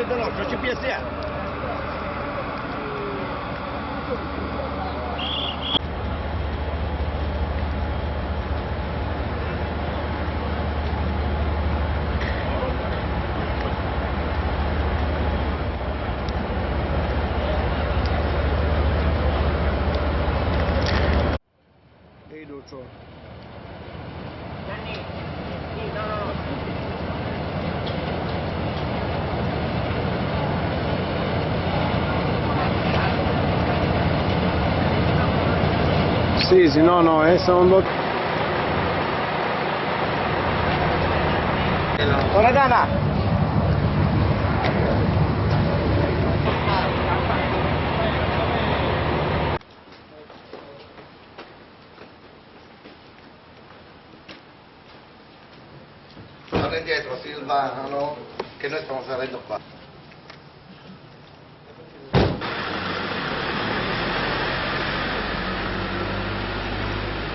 del nostro CPSA. Ehi Lucio. Gianni, sì, no. Sì, no, sono... Loredana! Torna indietro Silvano, che noi stiamo salendo qua.